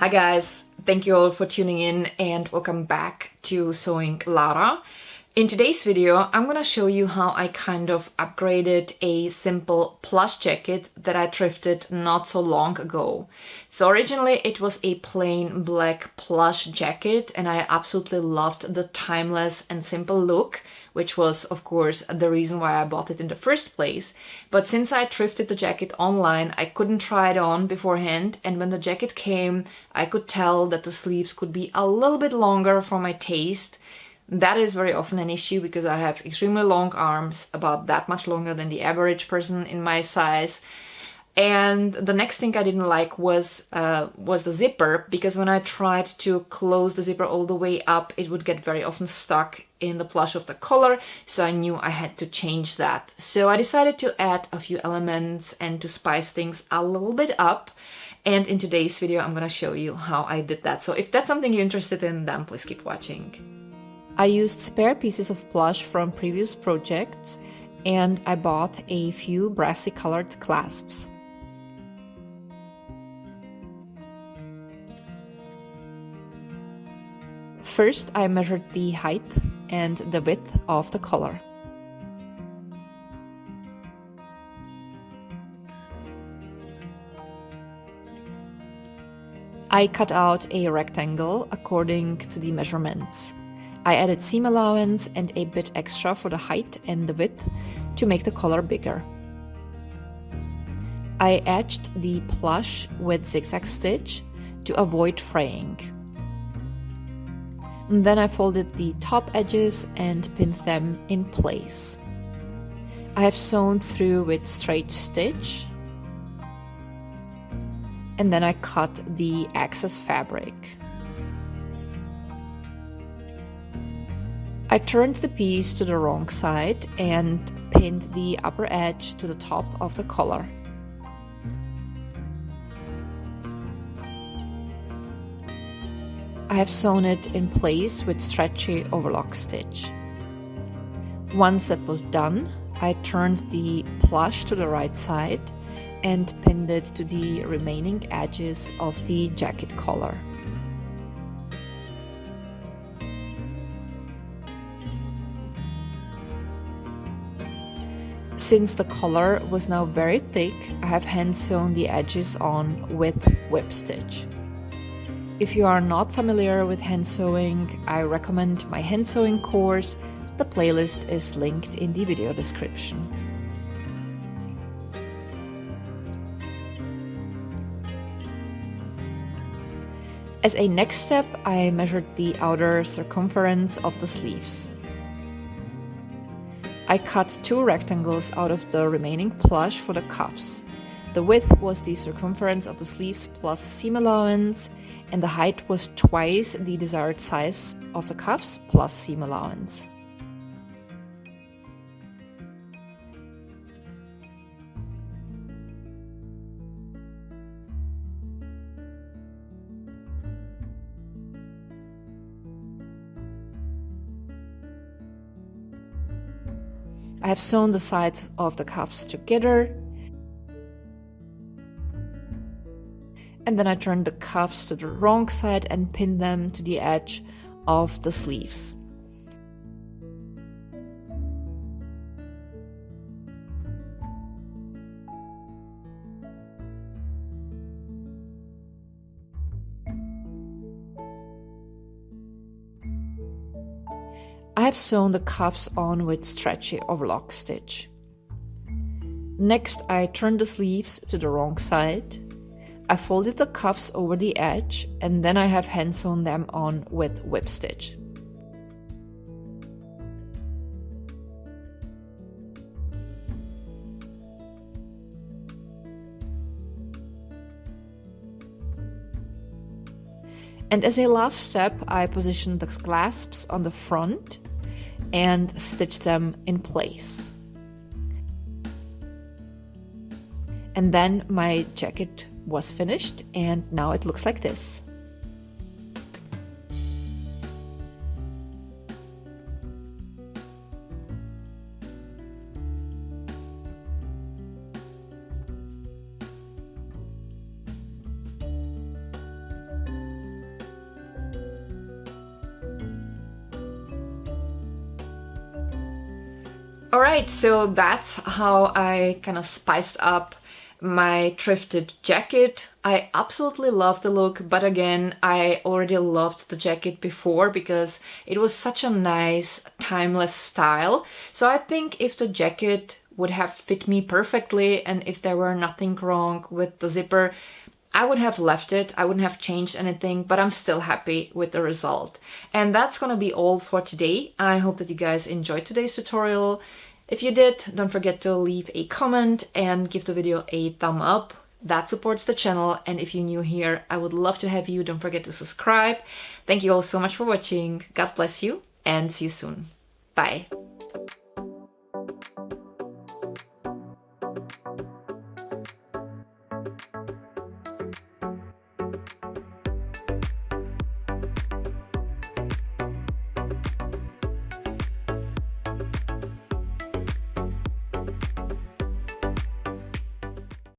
Hi guys, thank you all for tuning in and welcome back to Sewing Lara. In today's video, I'm gonna show you how I kind of upgraded a simple plush jacket that I thrifted not so long ago. So originally it was a plain black plush jacket and I absolutely loved the timeless and simple look, which was of course the reason why I bought it in the first place. But since I thrifted the jacket online, I couldn't try it on beforehand, and when the jacket came, I could tell that the sleeves could be a little bit longer for my taste. That is very often an issue because I have extremely long arms, about that much longer than the average person in my size. And the next thing I didn't like was the zipper, because when I tried to close the zipper all the way up, it would get very often stuck in the plush of the collar, so I knew I had to change that. So I decided to add a few elements and to spice things a little bit up. And in today's video, I'm gonna show you how I did that. So if that's something you're interested in, then please keep watching. I used spare pieces of plush from previous projects, and I bought a few brassy colored clasps. First, I measured the height and the width of the collar. I cut out a rectangle according to the measurements. I added seam allowance and a bit extra for the height and the width to make the collar bigger. I edged the plush with zigzag stitch to avoid fraying. And then I folded the top edges and pinned them in place. I have sewn through with straight stitch, and then I cut the excess fabric. I turned the piece to the wrong side and pinned the upper edge to the top of the collar. I have sewn it in place with stretchy overlock stitch. Once that was done, I turned the plush to the right side and pinned it to the remaining edges of the jacket collar. Since the collar was now very thick, I have hand sewn the edges on with whip stitch. If you are not familiar with hand sewing, I recommend my hand sewing course. The playlist is linked in the video description. As a next step, I measured the outer circumference of the sleeves. I cut 2 rectangles out of the remaining plush for the cuffs. The width was the circumference of the sleeves plus seam allowance, and the height was twice the desired size of the cuffs plus seam allowance. I have sewn the sides of the cuffs together, and then I turned the cuffs to the wrong side and pinned them to the edge of the sleeves. I have sewn the cuffs on with stretchy overlock stitch. Next, I turned the sleeves to the wrong side. I folded the cuffs over the edge, and then I have hand sewn them on with whip stitch. And as a last step, I positioned the clasps on the front and stitched them in place. And then my jacket was finished, and now it looks like this. Alright, so that's how I kind of spiced up my thrifted jacket. I absolutely love the look, but again, I already loved the jacket before because it was such a nice, timeless style. So I think if the jacket would have fit me perfectly and if there were nothing wrong with the zipper, I would have left it. I wouldn't have changed anything, but I'm still happy with the result. And that's gonna be all for today. I hope that you guys enjoyed today's tutorial. If you did, don't forget to leave a comment and give the video a thumb up. That supports the channel, and if you're new here, I would love to have you. Don't forget to subscribe. Thank you all so much for watching. God bless you, and see you soon. Bye.